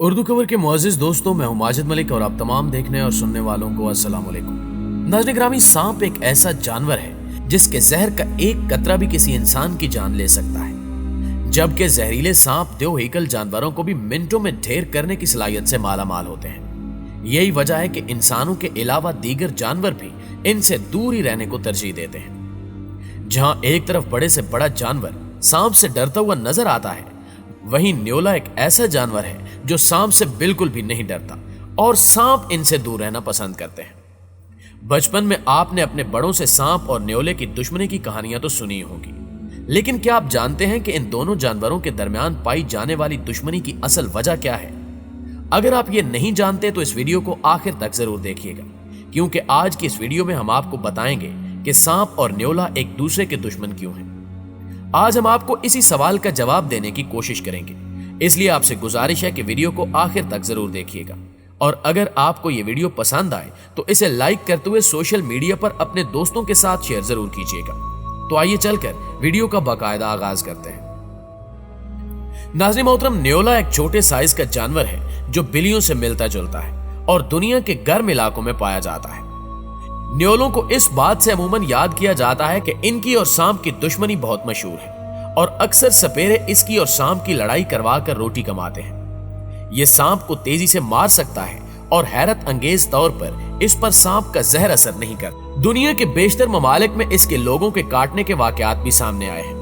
उर्दू खबर के मुअज़्ज़िज़ दोस्तों, मैं हूं माजिद मलिक और आप तमाम देखने और सुनने वालों को अस्सलाम वालेकुम। नाज़रीन गिरामी, सांप एक ऐसा जानवर है जिसके जहर का एक कतरा भी किसी इंसान की जान ले सकता है, जबकि जहरीले सांप दो एकल जानवरों को भी मिनटों में ढेर करने की सलाहियत से मालामाल होते हैं। यही वजह है कि इंसानों के अलावा दीगर जानवर भी इनसे दूर ही रहने को तरजीह देते हैं। जहां एक तरफ बड़े से बड़ा जानवर सांप से डरता हुआ नजर आता है, वहीं न्योला एक ऐसा जानवर है जो सांप से बिल्कुल भी नहीं डरता और सांप इनसे दूर रहना पसंद करते हैं। बचपन में आपने अपने बड़ों से सांप और न्योले की दुश्मनी की कहानियां तो सुनी होगी, लेकिन क्या आप जानते हैं कि इन दोनों जानवरों के दरमियान पाई जाने वाली दुश्मनी की असल वजह क्या है? अगर आप ये नहीं जानते तो इस वीडियो को आखिर तक जरूर देखिएगा, क्योंकि आज की इस वीडियो में हम आपको बताएंगे कि सांप और न्योला एक दूसरे के दुश्मन क्यों हैं। आज हम आपको इसी सवाल का जवाब देने की कोशिश करेंगे, इसलिए आपसे गुजारिश है कि वीडियो को आखिर तक जरूर देखिएगा और अगर आपको ये वीडियो पसंद आए तो इसे लाइक करते हुए सोशल मीडिया पर अपने दोस्तों के साथ शेयर जरूर कीजिएगा। तो आइए चलकर वीडियो का बाकायदा आगाज करते हैं। नाज़रीन मोहतरम, न्योला एक छोटे साइज का जानवर है जो बिल्लियों से मिलता जुलता है और दुनिया के गर्म इलाकों में पाया जाता है। न्योलों को इस बात से अमूमन याद किया जाता है कि इनकी और सांप की दुश्मनी बहुत मशहूर है और अक्सर सपेरे इसकी और सांप की लड़ाई करवा कर रोटी कमाते हैं। ये सांप को तेजी से मार सकता है और हैरत अंगेज तौर पर इस पर सांप का जहर असर नहीं करता। दुनिया के बेशतर ममालिक में इसके लोगों के काटने के वाकयात भी सामने आए हैं।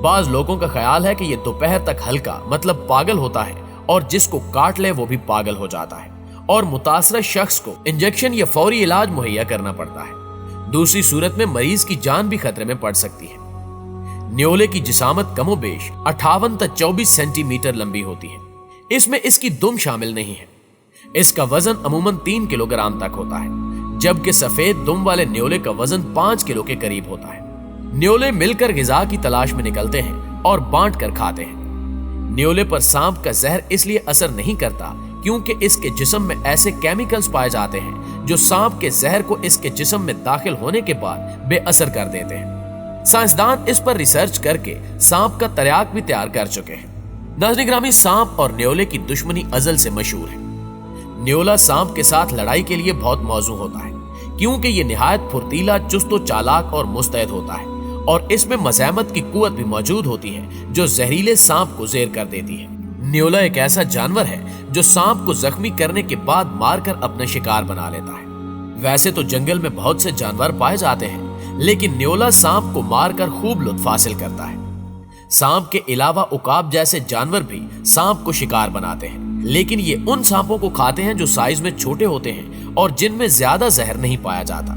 बाज लोगों का ख्याल है कि ये दोपहर तक हल्का मतलब पागल होता है और जिसको काट ले वो भी पागल हो जाता है और मुतासरा शख्स को इंजेक्शन या फौरी इलाज मुहैया करना पड़ता है। दूसरी सूरत में मरीज की जान भी खतरे में पड़ सकती है। न्योले की जिसामत कमोबेश 58 तक 24 सेंटीमीटर लंबी होती है। इसमें इसकी दुम शामिल नहीं है। इसका वजन अमूमन 3 किलोग्राम तक होता है, जबकि सफेद दुम वाले न्योले का वजन 5 किलो के करीब होता है। न्योले मिलकर गिजा की तलाश में निकलते हैं और बांट कर खाते हैं। न्योले पर सांप का जहर इसलिए असर नहीं करता क्योंकि इसके जिस्म में ऐसे केमिकल्स पाए जाते हैं जो सांप के जहर को इसके जिस्म में दाखिल होने के बाद बेअसर कर देते हैं। साइंसदान इस पर रिसर्च करके सांप का तर्याक भी तैयार कर चुके हैं। नाज़रीन गिरामी, सांप और न्योले की दुश्मनी अजल से मशहूर है। न्योला सांप के साथ लड़ाई के लिए बहुत मौजू होता है क्योंकि ये निहायत फुर्तीला, चुस्त व चालाक और मुस्तैद होता है और इसमें मज़ाहमत की कुव्वत भी मौजूद होती है जो जहरीले सांप को ज़ेर कर देती है। न्योला एक ऐसा जानवर है जो सांप को जख्मी करने के बाद मारकर अपना शिकार बना लेता है। वैसे तो जंगल में बहुत से जानवर पाए जाते हैं, लेकिन न्योला सांप को मारकर खूब लुत्फ हासिल करता है। सांप के अलावा उकाब जैसे जानवर भी सांप को शिकार बनाते हैं, लेकिन ये उन सांपों को खाते हैं जो साइज में छोटे होते हैं और जिनमें ज्यादा जहर नहीं पाया जाता।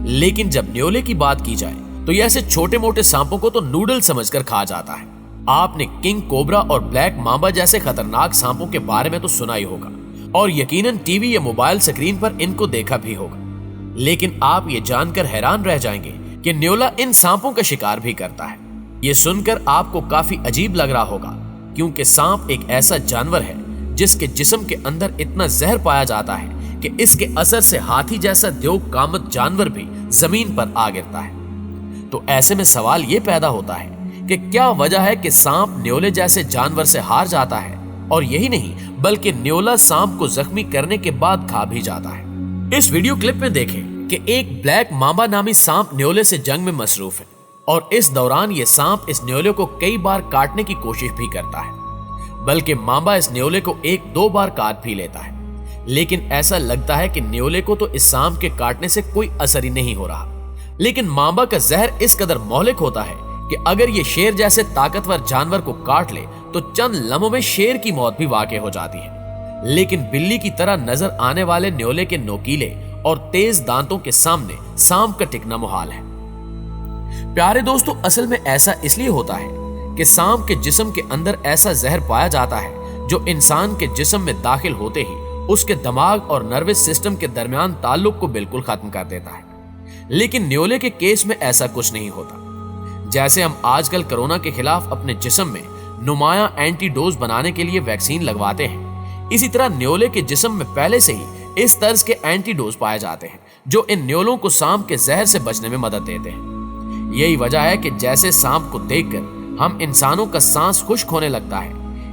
लेकिन जब न्योले की बात की जाए तो ये ऐसे छोटे मोटे सांपों को तो नूडल समझकर खा जाता है। आपने किंग कोबरा और ब्लैक मांबा जैसे खतरनाक सांपों के बारे में तो सुना ही होगा और यकीनन टीवी या मोबाइल स्क्रीन पर इनको देखा भी होगा, लेकिन आप ये जानकर हैरान रह जाएंगे कि न्योला इन सांपों का शिकार भी करता है। ये सुनकर आपको काफी अजीब लग रहा होगा क्योंकि सांप एक ऐसा जानवर है जिसके जिस्म के अंदर इतना जहर पाया जाता है कि इसके असर से हाथी जैसा द्योग कामत जानवर भी जमीन पर आ गिरता है। तो ऐसे में सवाल ये पैदा होता है कि क्या वजह है कि सांप न्योले जैसे जानवर से हार जाता है, और यही नहीं बल्कि न्योला सांप को जख्मी करने के बाद खा भी जाता है। इस वीडियो क्लिप में देखें कि एक ब्लैक मांबा नामी सांप न्योले से जंग में मसरूफ है और इस दौरान ये सांप इस न्योले को कई बार काटने की कोशिश भी करता है, बल्कि मांबा इस न्योले को 1-2 बार काट भी लेता है। लेकिन ऐसा लगता है कि न्योले को तो इस सांप के काटने से कोई असर ही नहीं हो रहा, लेकिन मांबा का जहर इस कदर मौलिक होता है कि अगर ये शेर जैसे ताकतवर जानवर को काट ले तो चंद लम्हों में शेर की मौत भी वाक़ई हो जाती है। लेकिन बिल्ली की तरह नजर आने वाले न्योले के नोकीले और तेज दांतों के सामने सांप का टिकना मुहाल है। प्यारे दोस्तों, असल में ऐसा इसलिए होता है कि सांप के जिस्म के अंदर ऐसा जहर पाया जाता है जो इंसान के जिस्म में दाखिल होते ही उसके दिमाग और नर्वस सिस्टम के दरमियान ताल्लुक को बिल्कुल खत्म कर देता है। लेकिन न्योले के केस में ऐसा कुछ नहीं होता। जैसे हम आजकल कोरोना के खिलाफ अपने जिस्म में नुमाया एंटीडोज बनाने के लिए वैक्सीन लगवाते हैं, इसी तरह न्योले के जिस्म में पहले से ही इस तर्ज के एंटीडोज पाए जाते हैं जो इन न्योलों को सांप के जहर से बचने में मदद देते हैं। यही वजह है कि जैसे सांप को देखकर हम इंसानों का सांस खुश्क होने लगता है,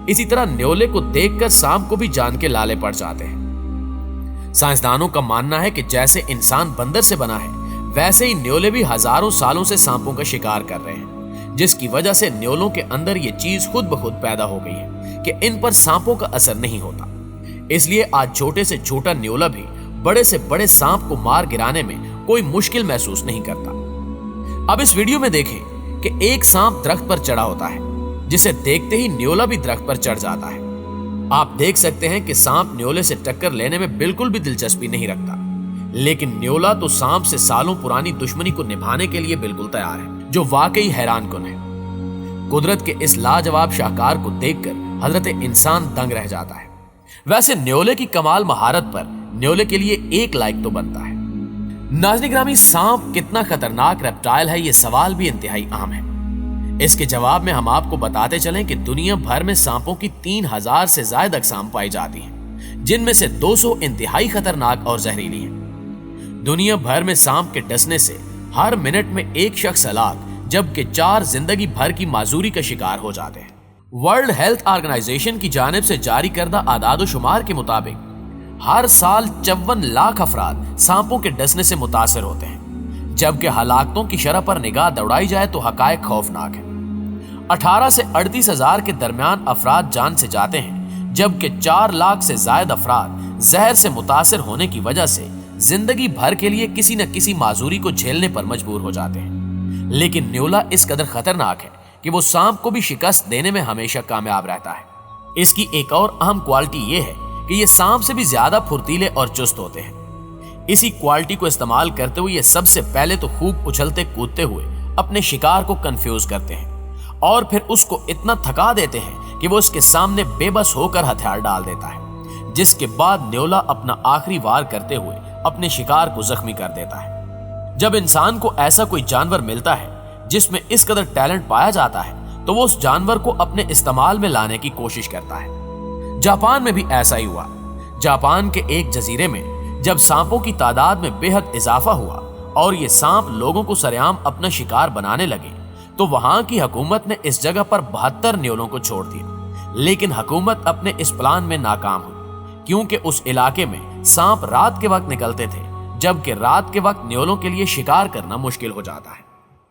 इसी तरह न्योले को देखकर सांप को भी जान के लाले पड़ जाते हैं। साइंसदानों का मानना है कि जैसे इंसान बंदर से बना है, वैसे ही न्योले भी हजारों सालों से सांपों का शिकार कर रहे हैं, जिसकी वजह से न्योलों के अंदर ये चीज खुद ब खुद पैदा हो गई है कि इन पर सांपों का असर नहीं होता। इसलिए आज छोटे से छोटा न्योला भी बड़े से बड़े सांप को मार गिराने में कोई मुश्किल महसूस नहीं करता। अब इस वीडियो में देखें कि एक सांप दरख्त पर चढ़ा होता है, जिसे देखते ही न्योला भी दरख्त पर चढ़ जाता है। आप देख सकते हैं कि सांप न्योले से टक्कर लेने में बिल्कुल भी दिलचस्पी नहीं रखता, लेकिन न्योला तो सांप से सालों पुरानी दुश्मनी को निभाने के लिए बिल्कुल तैयार है, जो वाकई हैरानकुन है। कुदरत के इस लाजवाब शाहकार को देखकर हजरत इंसान दंग रह जाता है। वैसे न्योले की कमाल महारत पर न्योले के लिए एक लाइक तो बनता है। नाज़रीन ग्रामी, सांप कितना खतरनाक रेप्टाइल है, ये सवाल भी इंतहाई आम है। इसके जवाब में हम आपको बताते चलें कि दुनिया भर में सांपों की 3000 से ज्यादा अक़साम पाई जाती हैं, जिनमें से 200 इंतहाई खतरनाक और जहरीली हैं। दुनिया भर में सांप के डसने से हर मिनट में एक शख्स हलाक, जबकि 4 जिंदगी भर की माजूरी का शिकार हो जाते हैं। वर्ल्ड हेल्थ ऑर्गेनाइजेशन की जानिब से जारी करदा आदाद-ओ-शुमार के मुताबिक हर साल 54 लाख अफराद सांपों के डसने से मुतासर होते हैं, जबकि हलाकतों की शरह पर निगाह दौड़ाई जाए तो हकायक खौफनाक है। 18 से 38 हजार के दरमियान अफराद जान से जाते हैं, जबकि 4 लाख से ज्यादा अफराद जहर से मुतासर होने की वजह से जिंदगी भर के लिए किसी न किसी माजूरी को झेलने पर मजबूर हो जाते हैं। लेकिन न्योला इस कदर खतरनाक है कि वो सांप को भी शिकस्त देने में हमेशा कामयाब रहता है। इसकी एक और अहम क्वालिटी ये है कि ये सांप से भी ज्यादा फुर्तीले और चुस्त होते हैं। इसी क्वालिटी को इस्तेमाल करते हुए ये सबसे पहले तो खूब उछलते कूदते हुए अपने शिकार को कंफ्यूज करते हैं और फिर उसको इतना थका देते हैं कि वो उसके सामने बेबस होकर हथियार डाल देता है, जिसके बाद न्योला अपना आखिरी वार करते हुए अपने शिकार को जख्मी कर देता है। जब इंसान को ऐसा कोई जानवर मिलता है जिसमें इस कदर टैलेंट पाया जाता है, तो वो उस जानवर को अपने इस्तेमाल में लाने की कोशिश करता है। जापान में भी ऐसा ही हुआ। जापान के एक जजीरे में जब सांपों की तादाद में बेहद इजाफा हुआ और ये सांप लोगों को सरेआम अपना शिकार बनाने लगे, तो वहां की हुकूमत ने इस जगह पर 72 न्योलों को छोड़ दिया। लेकिन हुकूमत अपने इस प्लान में नाकाम हुई, क्योंकि उस इलाके में सांप रात के वक्त निकलते थे, जबकि रात के वक्त न्योलों के लिए शिकार करना मुश्किल हो जाता है।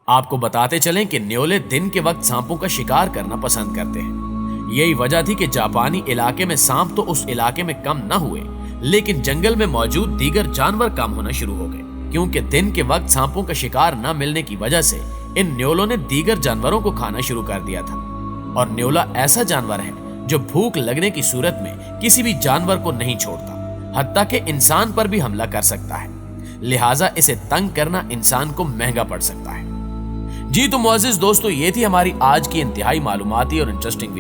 आपको बताते चलें कि न्योले दिन के वक्त सांपों का शिकार करना पसंद करते हैं। यही वजह थी कि जापानी इलाके में सांप तो उस इलाके में कम न हुए, लेकिन जंगल में मौजूद दीगर जानवर कम होना शुरू हो गए, क्योंकि दिन के वक्त सांपों का शिकार न मिलने की वजह से इन न्योलों ने दीगर जानवरों को खाना शुरू कर दिया था। और न्योला ऐसा जानवर है जो भूख लगने की सूरत में किसी भी जानवर को नहीं छोड़ता, हत्ता कि इंसान पर भी हमला कर सकता है। लिहाजा इसे तंग करना इंसान को महंगा पड़ सकता है। जी तो मुअज़्ज़िज़ दोस्तों, ये थी हमारी आज की इंतहाई मालूमाती और इंटरेस्टिंग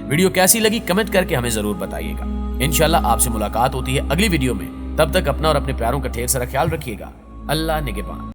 वीडियो कैसी लगी कमेंट करके हमें जरूर बताइएगा। इंशाल्लाह आपसे मुलाकात होती है अगली वीडियो में। तब तक अपना और अपने प्यारों का ढेर सारा ख्याल रखिएगा। अल्लाह निगहबान।